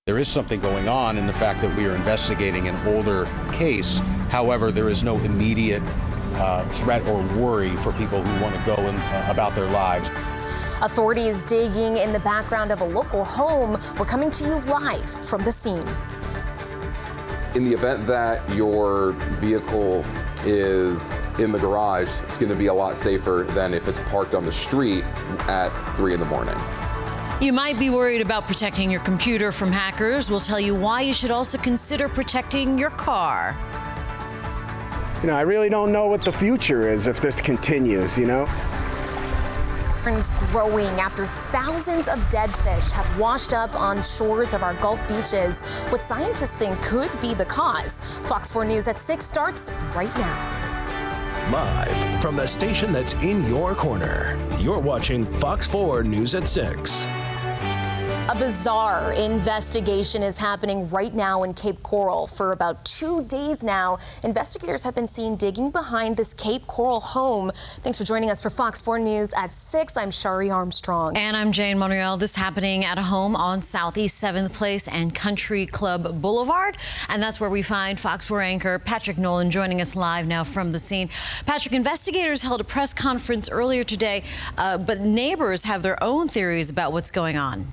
There is something going on in the fact that we are investigating an older case. However, there is no immediate threat or worry for people who want to go about their lives. Authorities digging in the background of a local home. We're coming to you live from the scene. In the event that your vehicle is in the garage, it's going to be a lot safer than if it's parked on the street at 3 in the morning. You might be worried about protecting your computer from hackers. We'll tell you why you should also consider protecting your car. You know, I really don't know what the future is if this continues, you know? Concerns growing after thousands of dead fish have washed up on shores of our Gulf beaches. What scientists think could be the cause. Fox 4 News at 6 starts right now. Live from the station that's in your corner, you're watching Fox 4 News at 6. A bizarre investigation is happening right now in Cape Coral. For about 2 days now, investigators have been seen digging behind this Cape Coral home. Thanks for joining us for Fox 4 News at 6. I'm Shari Armstrong. And I'm Jane Monreal. This happening at a home on Southeast 7th Place and Country Club Boulevard. And that's where we find Fox 4 anchor Patrick Nolan joining us live now from the scene. Patrick, investigators held a press conference earlier today, but neighbors have their own theories about what's going on.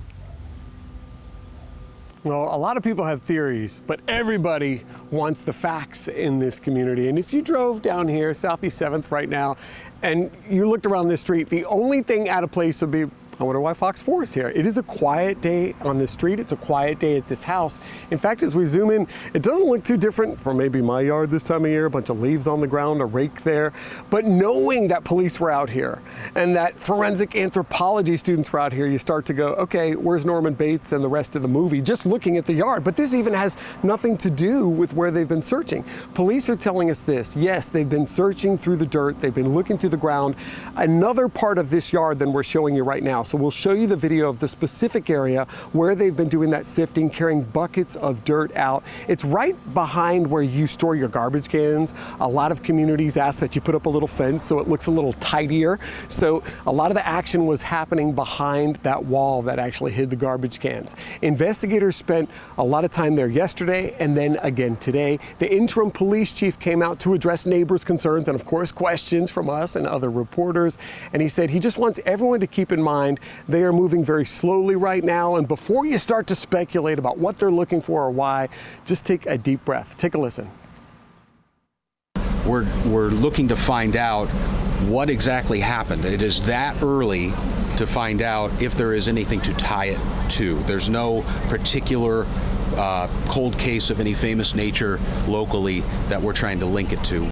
Well, a lot of people have theories, but everybody wants the facts in this community. And if you drove down here, Southeast 7th right now, and you looked around this street, the only thing out of place would be, I wonder why Fox 4 is here. It is a quiet day on this street. It's a quiet day at this house. In fact, as we zoom in, it doesn't look too different from maybe my yard this time of year, a bunch of leaves on the ground, a rake there. But knowing that police were out here and that forensic anthropology students were out here, you start to go, okay, where's Norman Bates and the rest of the movie? Just looking at the yard. But this even has nothing to do with where they've been searching. Police are telling us this. Yes, they've been searching through the dirt. They've been looking through the ground. Another part of this yard than we're showing you right now. So we'll show you the video of the specific area where they've been doing that sifting, carrying buckets of dirt out. It's right behind where you store your garbage cans. A lot of communities ask that you put up a little fence so it looks a little tidier. So a lot of the action was happening behind that wall that actually hid the garbage cans. Investigators spent a lot of time there yesterday and then again today. The interim police chief came out to address neighbors' concerns and of course questions from us and other reporters. And he said he just wants everyone to keep in mind they are moving very slowly right now, and before you start to speculate about what they're looking for or why, just take a deep breath. Take a listen. We're looking to find out what exactly happened. It is that early to find out if there is anything to tie it to. There's no particular cold case of any famous nature locally that we're trying to link it to.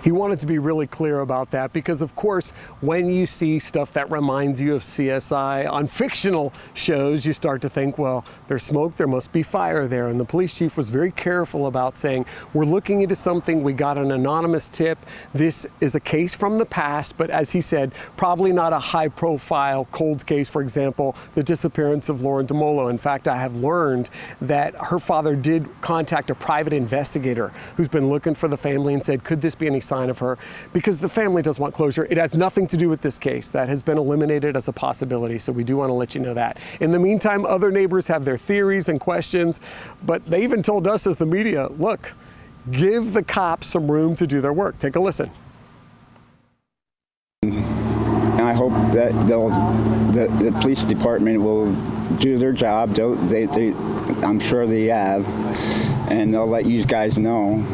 He wanted to be really clear about that because, of course, when you see stuff that reminds you of CSI on fictional shows, you start to think, well, there's smoke, there must be fire there. And the police chief was very careful about saying, we're looking into something, we got an anonymous tip. This is a case from the past, but as he said, probably not a high-profile cold case, for example, the disappearance of Lauren DeMolo. In fact, I have learned that her father did contact a private investigator who's been looking for the family and said, could this be any sign of her? Because the family does want closure. It has nothing to do with this case. That has been eliminated as a possibility, so we do want to let you know that. In the meantime, other neighbors have their theories and questions, but they even told us as the media, look, give the cops some room to do their work. Take a listen. And I hope that the police department will do their job. I'm sure they have, and they'll let you guys know.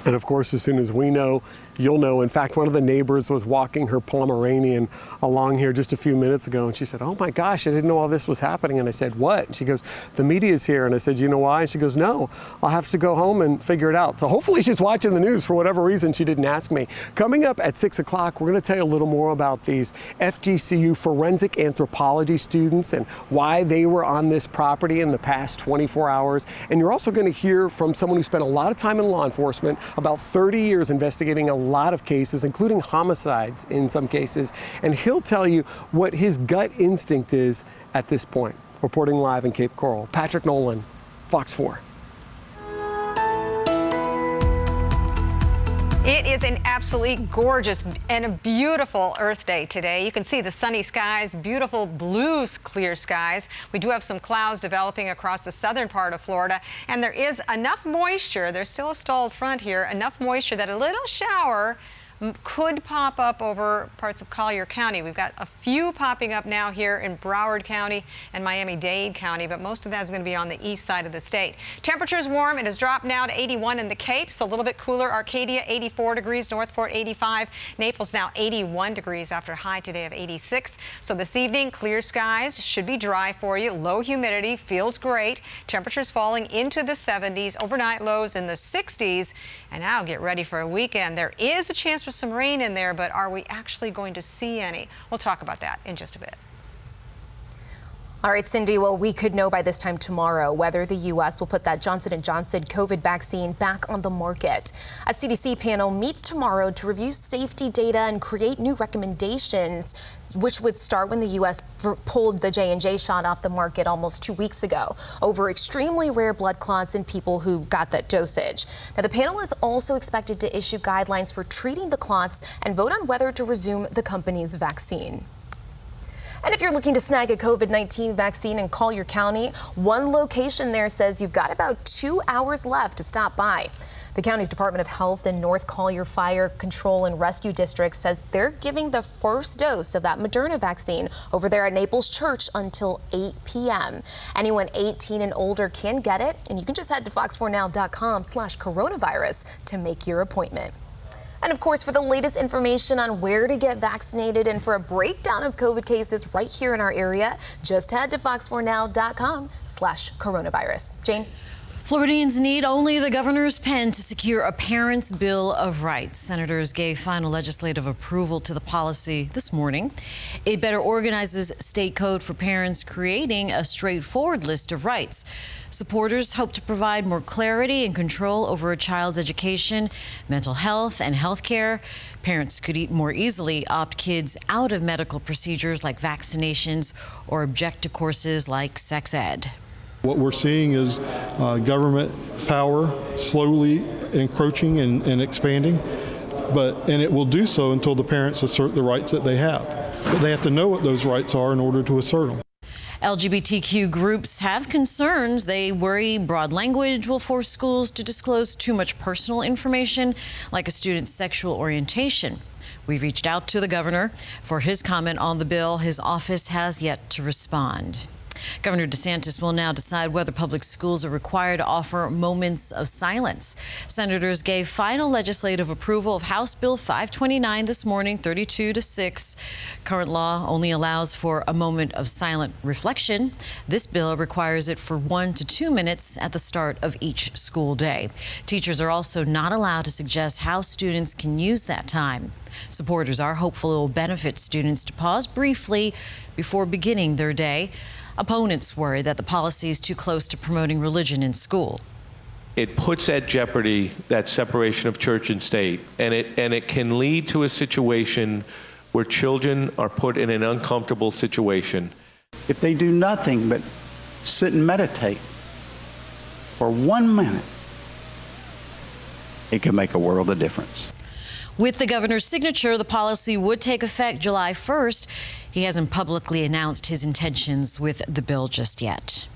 And of course, as soon as we know, you'll know. In fact, one of the neighbors was walking her Pomeranian along here just a few minutes ago, and she said, oh my gosh, I didn't know all this was happening. And I said, what? And she goes, the media's here. And I said, you know why? And she goes, no, I'll have to go home and figure it out. So hopefully she's watching the news. For whatever reason, she didn't ask me. Coming up at 6 o'clock, we're going to tell you a little more about these FGCU forensic anthropology students and why they were on this property in the past 24 hours. And you're also going to hear from someone who spent a lot of time in law enforcement, about 30 years investigating a lot of cases, including homicides in some cases, and he'll tell you what his gut instinct is at this point. Reporting live in Cape Coral, Patrick Nolan, Fox 4. It is an absolutely gorgeous and a beautiful Earth Day today. You can see the sunny skies, beautiful blue clear skies. We do have some clouds developing across the southern part of Florida, and there is enough moisture. There's still a stalled front here, enough moisture that a little shower could pop up over parts of Collier County. We've got a few popping up now here in Broward County and Miami-Dade County, but most of that is going to be on the east side of the state. Temperatures warm. It has dropped now to 81 in the Cape, so a little bit cooler. Arcadia, 84 degrees. Northport, 85. Naples now 81 degrees after a high today of 86. So this evening, clear skies, should be dry for you. Low humidity, feels great. Temperatures falling into the 70s. Overnight lows in the 60s. And now get ready for a weekend. There is a chance for some rain in there, but are we actually going to see any? We'll talk about that in just a bit. All right, Cindy, well, we could know by this time tomorrow whether the U.S. will put that Johnson & Johnson COVID vaccine back on the market. A CDC panel meets tomorrow to review safety data and create new recommendations, which would start when the U.S. pulled the J&J shot off the market almost 2 weeks ago over extremely rare blood clots in people who got that dosage. Now, the panel is also expected to issue guidelines for treating the clots and vote on whether to resume the company's vaccine. And if you're looking to snag a COVID-19 vaccine in Collier County, one location there says you've got about 2 hours left to stop by. The county's Department of Health and North Collier Fire Control and Rescue District says they're giving the first dose of that Moderna vaccine over there at Naples Church until 8 p.m. Anyone 18 and older can get it, and you can just head to fox4now.com/coronavirus to make your appointment. And of course, for the latest information on where to get vaccinated and for a breakdown of COVID cases right here in our area, just head to fox4now.com/coronavirus. Jane? Floridians need only the governor's pen to secure a parent's Bill of Rights. Senators gave final legislative approval to the policy this morning. It better organizes state code for parents, creating a straightforward list of rights. Supporters hope to provide more clarity and control over a child's education, mental health, and health care. Parents could more easily opt kids out of medical procedures like vaccinations or object to courses like sex ed. What we're seeing is government power slowly encroaching and expanding, and it will do so until the parents assert the rights that they have. But they have to know what those rights are in order to assert them. LGBTQ groups have concerns. They worry broad language will force schools to disclose too much personal information, like a student's sexual orientation. We've reached out to the governor for his comment on the bill. His office has yet to respond. Governor DeSantis will now decide whether public schools are required to offer moments of silence. Senators gave final legislative approval of House Bill 529 this morning, 32-6. Current law only allows for a moment of silent reflection. This bill requires it for 1 to 2 minutes at the start of each school day. Teachers are also not allowed to suggest how students can use that time. Supporters are hopeful it will benefit students to pause briefly before beginning their day. Opponents worry that the policy is too close to promoting religion in school. It puts at jeopardy that separation of church and state, and it can lead to a situation where children are put in an uncomfortable situation. If they do nothing but sit and meditate for 1 minute, it can make a world of difference. With the governor's signature, the policy would take effect July 1st. He hasn't publicly announced his intentions with the bill just yet.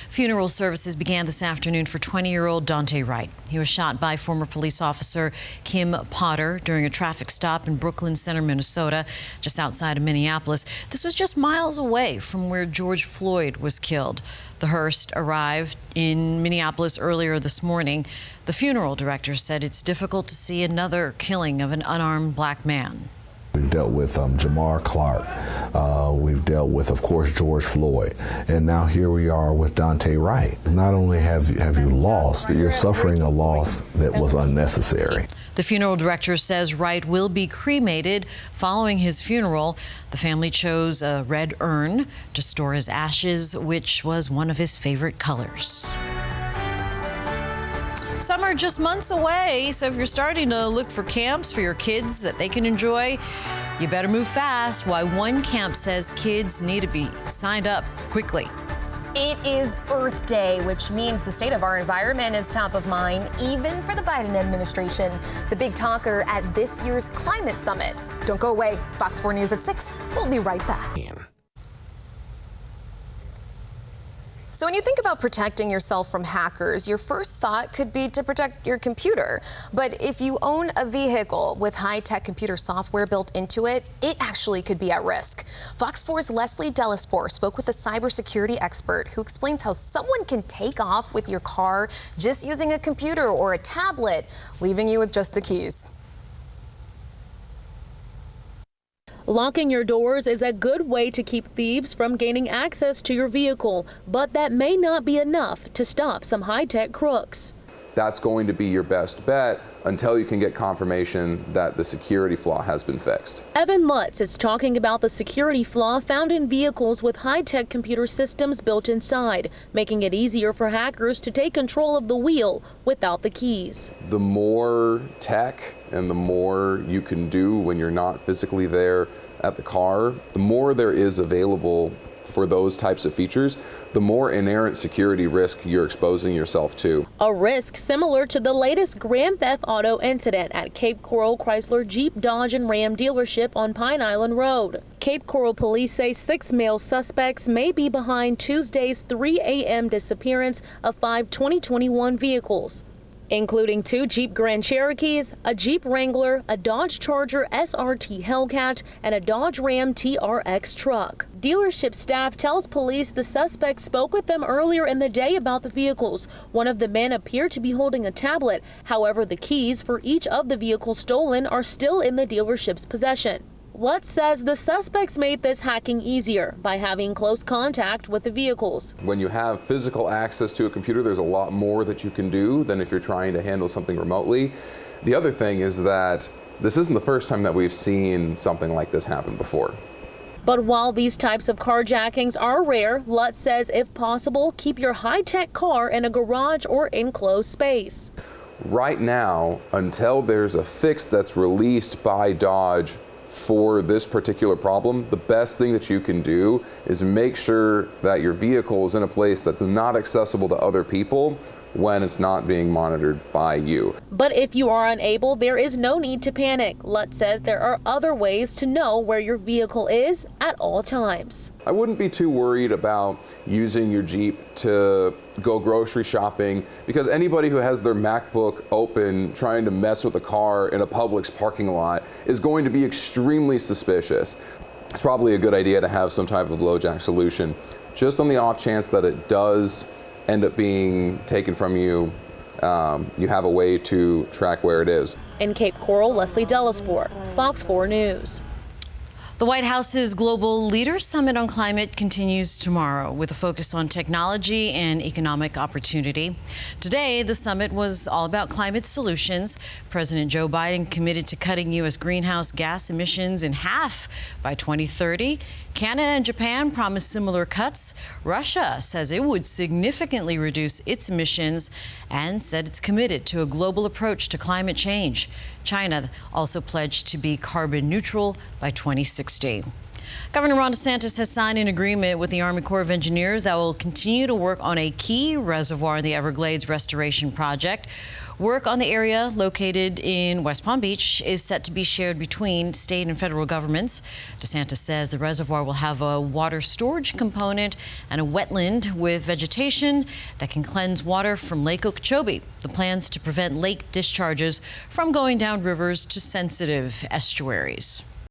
Funeral services began this afternoon for 20-year-old Dante Wright. He was shot by former police officer Kim Potter during a traffic stop in Brooklyn Center, Minnesota, just outside of Minneapolis. This was just miles away from where George Floyd was killed. The hearse arrived in Minneapolis earlier this morning. The funeral director said it's difficult to see another killing of an unarmed black man. We've dealt with Jamar Clark. We've dealt with, of course, George Floyd. And now here we are with Dante Wright. Not only have you lost, you're suffering a loss that was unnecessary. The funeral director says Wright will be cremated following his funeral. The family chose a red urn to store his ashes, which was one of his favorite colors. Summer just months away, so if you're starting to look for camps for your kids that they can enjoy, you better move fast. Why one camp says kids need to be signed up quickly. It is Earth Day, which means the state of our environment is top of mind, even for the Biden administration. The big talker at this year's climate summit. Don't go away. Fox 4 News at 6. We'll be right back. So when you think about protecting yourself from hackers, your first thought could be to protect your computer. But if you own a vehicle with high-tech computer software built into it, it actually could be at risk. Fox 4's Leslie Delaspore spoke with a cybersecurity expert who explains how someone can take off with your car just using a computer or a tablet, leaving you with just the keys. Locking your doors is a good way to keep thieves from gaining access to your vehicle, but that may not be enough to stop some high-tech crooks. That's going to be your best bet until you can get confirmation that the security flaw has been fixed. Evan Lutz is talking about the security flaw found in vehicles with high-tech computer systems built inside, making it easier for hackers to take control of the wheel without the keys. The more tech and the more you can do when you're not physically there at the car, the more there is available for those types of features, the more inherent security risk you're exposing yourself to. A risk similar to the latest Grand Theft Auto incident at Cape Coral Chrysler Jeep Dodge and Ram dealership on Pine Island Road. Cape Coral police say 6 male suspects may be behind Tuesday's 3 a.m. disappearance of 5 2021 vehicles, including 2 Jeep Grand Cherokees, a Jeep Wrangler, a Dodge Charger SRT Hellcat, and a Dodge Ram TRX truck. Dealership staff tells police the suspect spoke with them earlier in the day about the vehicles. One of the men appeared to be holding a tablet. However, the keys for each of the vehicles stolen are still in the dealership's possession. Lutz says the suspects made this hacking easier by having close contact with the vehicles. When you have physical access to a computer, there's a lot more that you can do than if you're trying to handle something remotely. The other thing is that this isn't the first time that we've seen something like this happen before. But while these types of carjackings are rare, Lutz says if possible, keep your high-tech car in a garage or enclosed space. Right now, until there's a fix that's released by Dodge for this particular problem, the best thing that you can do is make sure that your vehicle is in a place that's not accessible to other people when it's not being monitored by you. But if you are unable, there is no need to panic. Lutz says there are other ways to know where your vehicle is at all times. I wouldn't be too worried about using your Jeep to go grocery shopping, because anybody who has their MacBook open trying to mess with a car in a Publix parking lot is going to be extremely suspicious. It's probably a good idea to have some type of LoJack solution, just on the off chance that it does end up being taken from you. You have a way to track where it is. In Cape Coral, Leslie Delaspore, Fox 4 News. The White House's Global Leaders Summit on Climate continues tomorrow with a focus on technology and economic opportunity. Today, the summit was all about climate solutions. President Joe Biden committed to cutting U.S. greenhouse gas emissions in half by 2030. Canada and Japan promised similar cuts. Russia says it would significantly reduce its emissions and said it's committed to a global approach to climate change. China also pledged to be carbon neutral by 2060. Governor Ron DeSantis has signed an agreement with the Army Corps of Engineers that will continue to work on a key reservoir in the Everglades restoration project. Work on the area located in West Palm Beach is set to be shared between state and federal governments. DeSantis says the reservoir will have a water storage component and a wetland with vegetation that can cleanse water from Lake Okeechobee. The plans to prevent lake discharges from going down rivers to sensitive estuaries.